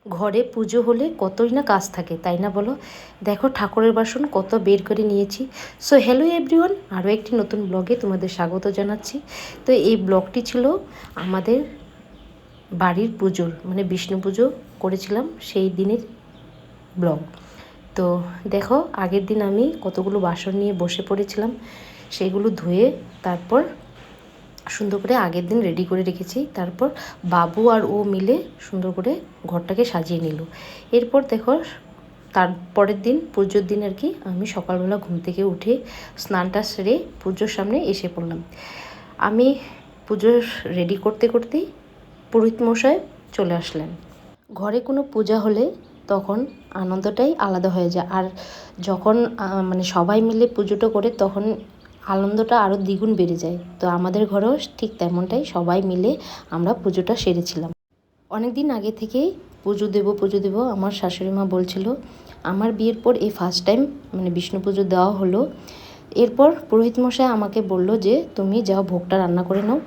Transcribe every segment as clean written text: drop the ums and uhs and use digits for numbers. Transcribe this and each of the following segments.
ঘরে পুজো হলে কতই না কাজ থাকে, তাই না বলো? দেখো ঠাকুরের বাসন কত বের করে নিয়েছি। সো হ্যালো এভরিওয়ান, আরও একটি নতুন ব্লগে তোমাদের স্বাগত জানাচ্ছি। তো এই ব্লগটি ছিল আমাদের বাড়ির পুজোর, মানে বিষ্ণু পুজো করেছিলাম সেই দিনের ব্লগ। তো দেখো আগের দিন আমি কতগুলো বাসন নিয়ে বসে পড়েছিলাম, সেগুলো ধুয়ে তারপর সুন্দর করে আগের দিন রেডি করে রেখেছি। তারপর বাবু আর ও মিলে সুন্দর করে ঘরটাকে সাজিয়ে নিল। এরপর দেখো তারপরের দিন পুজোর দিন আর কি আমি সকালবেলা ঘুম থেকে উঠে স্নানটা সেরে পুজোর সামনে এসে পড়লাম। আমি পুজোর রেডি করতে করতেই পুরোহিত মশাই চলে আসলেন। ঘরে কোনো পূজা হলে তখন আনন্দটাই আলাদা হয়ে যায়, আর যখন মানে সবাই মিলে পুজোটা করে তখন আনন্দটা আরও দ্বিগুণ বেড়ে যায়। তো আমাদের ঘরেও ঠিক তেমনটাই, সবাই মিলে আমরা পুজোটা সেরেছিলাম। অনেক দিন আগে থেকেই পুজো দেবো আমার শাশুড়ি মা বলছিল। আমার বিয়ের পর এই ফার্স্ট টাইম মানে বিষ্ণু পুজো দেওয়া হলো। এরপর পুরোহিত মশাই আমাকে বলল যে তুমি যাও ভোগটা রান্না করে নাও।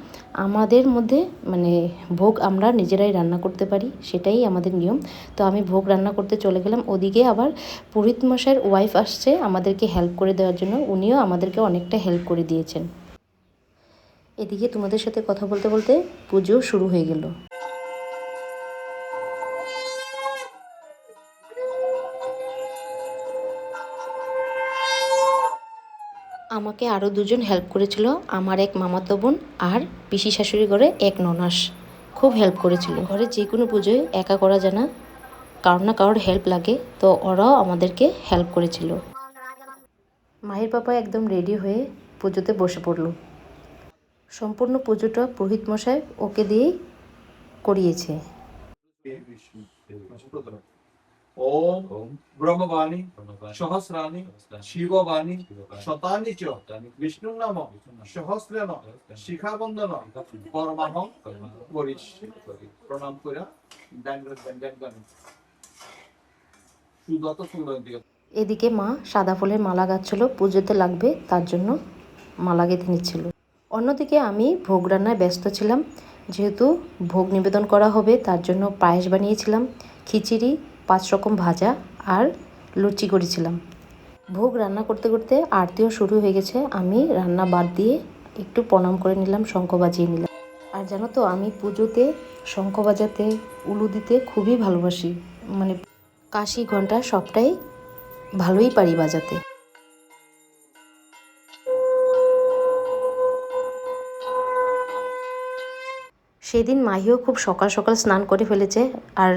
আমাদের মধ্যে মানে ভোগ আমরা নিজেরাই রান্না করতে পারি, সেটাই আমাদের নিয়ম। তো আমি ভোগ রান্না করতে চলে গেলাম। ওদিকে আবার পুরোহিত মশাইয়ের ওয়াইফ আসছে আমাদেরকে হেল্প করে দেওয়ার জন্য, উনিও আমাদেরকে অনেকটা হেল্প করে দিয়েছেন। এদিকে তোমাদের সাথে কথা বলতে বলতে পুজো শুরু হয়ে গেল। আমাকে আরও দুজন হেল্প করেছিল, আমার এক মামাতো বোন আর পিসি শাশুড়ি ঘরে এক ননাস খুব হেল্প করেছিল। ঘরে যে কোনো পুজোয় একা করা যায় না, কারোর না কারোর হেল্প লাগে, তো ওরাও আমাদেরকে হেল্প করেছিল। মায়ের বাবা একদম রেডি হয়ে পুজোতে বসে পড়ল। সম্পূর্ণ পুজোটা পুরোহিত মশাই ওকে দিয়েই করিয়েছে। ओम ब्रह्मवाणी सहस्राणि शिववाणी शतानि च विष्णु नाम सहस्रेण शिखाबंधन परमाहं करिष्ये प्रणाम करा सुदत सुंदर दिকে। এদিকে মা সাদা ফুলের মালা গাচ্ছিল, পুজোতে লাগবে তার জন্য মালা গেঁথে নিচ্ছিল। অন্যদিকে আমি ভোগ রান্নায় ব্যস্ত ছিলাম, যেহেতু ভোগ নিবেদন করা হবে তার জন্য পায়েস বানিয়েছিলাম, খিচুড়ি, 5 রকম ভাজা আর লুচি করেছিলাম। ভোগ রান্না করতে করতে আরতিও শুরু হয়ে গেছে। আমি রান্না বাদ দিয়ে একটু প্রণাম করে নিলাম, শঙ্খ বাজিয়ে নিলাম। আর জানো তো আমি পুজোতে শঙ্খ বাজাতে, উলু দিতে খুবই ভালোবাসি, মানে কাশি ঘণ্টা সবটাই ভালোই পারি বাজাতে। সেদিন মাহিও খুব সকাল সকাল স্নান করে ফেলেছে, আর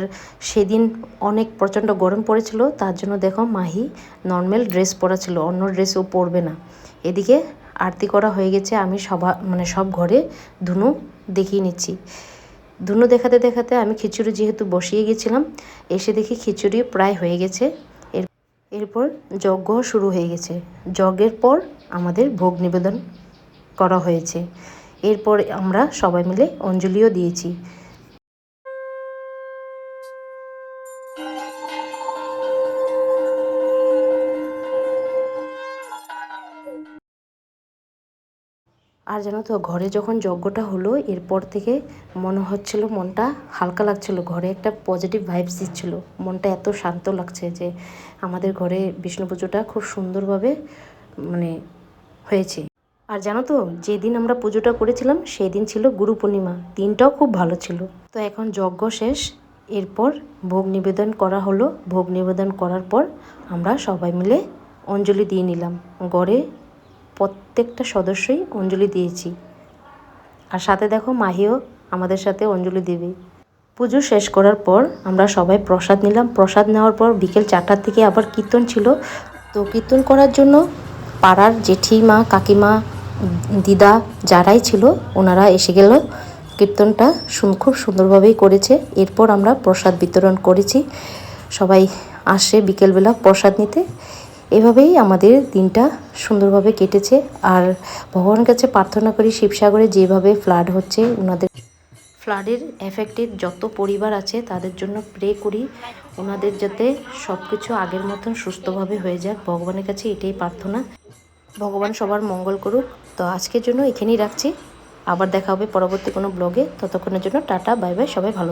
সেদিন অনেক প্রচণ্ড গরম পড়েছিল, তার জন্য দেখো মাহি নর্মাল ড্রেস পরা ছিল, অন্য ড্রেসও পরবে না। এদিকে আরতি করা হয়ে গেছে, আমি সব ঘরে ধুনো দেখিয়ে নিচ্ছি। ধুনো দেখাতে দেখাতে আমি খিচুড়ি যেহেতু বসিয়ে গেছিলাম, এসে দেখি খিচুড়ি প্রায় হয়ে গেছে। এরপর যজ্ঞ শুরু হয়ে গেছে। যজ্ঞের পর আমাদের ভোগ নিবেদন করা হয়েছে। এরপর আমরা সবাই মিলে অঞ্জলিও দিয়েছি। আর জানো তো ঘরে যখন যজ্ঞটা হলো এরপর থেকে মনে হচ্ছিল, মনটা হালকা লাগছিল, ঘরে একটা পজিটিভ ভাইবস দিচ্ছিল, মনটা এত শান্ত লাগছে যে আমাদের ঘরে বিষ্ণু পুজোটা খুব সুন্দরভাবে মানে হয়েছে। আর জানো তো যেদিন আমরা পুজোটা করেছিলাম সেই দিন ছিল গুরু পূর্ণিমা, দিনটাও খুব ভালো ছিল। তো এখন যজ্ঞ শেষ, এরপর ভোগ নিবেদন করা হলো। ভোগ নিবেদন করার পর আমরা সবাই মিলে অঞ্জলি দিয়ে নিলাম। ঘরে প্রত্যেকটা সদস্যই অঞ্জলি দিয়েছি, আর সাথে দেখো মাহিও আমাদের সাথে অঞ্জলি দেবে। পুজো শেষ করার পর আমরা সবাই প্রসাদ নিলাম। প্রসাদ নেওয়ার পর বিকেল 4টার থেকে আবার কীর্তন ছিল। তো কীর্তন করার জন্য পাড়ার জেঠিমা, কাকিমা, দিদা যারাই ছিল ওনারা এসে গেল। কীর্তনটা খুব সুন্দরভাবেই করেছে। এরপর আমরা প্রসাদ বিতরণ করেছি, সবাই আসে বিকেলবেলা প্রসাদ নিতে। এভাবেই আমাদের দিনটা সুন্দরভাবে কেটেছে। আর ভগবানের কাছে প্রার্থনা করি শিবসাগরে যেভাবে ফ্লাড হচ্ছে, ওনাদের ফ্লাডের এফেক্টেড যত পরিবার আছে তাদের জন্য প্রে করি, ওনাদের যাতে সব কিছু আগের মতন সুস্থভাবে হয়ে যাক। ভগবানের কাছে এটাই প্রার্থনা, ভগবান সবার মঙ্গল করুক। তো আজকের জন্য এখানেই রাখছি, আবার দেখা হবে পরবর্তী কোনো ব্লগে। ততক্ষণের জন্য টাটা, বাই বাই, সবাই ভালো।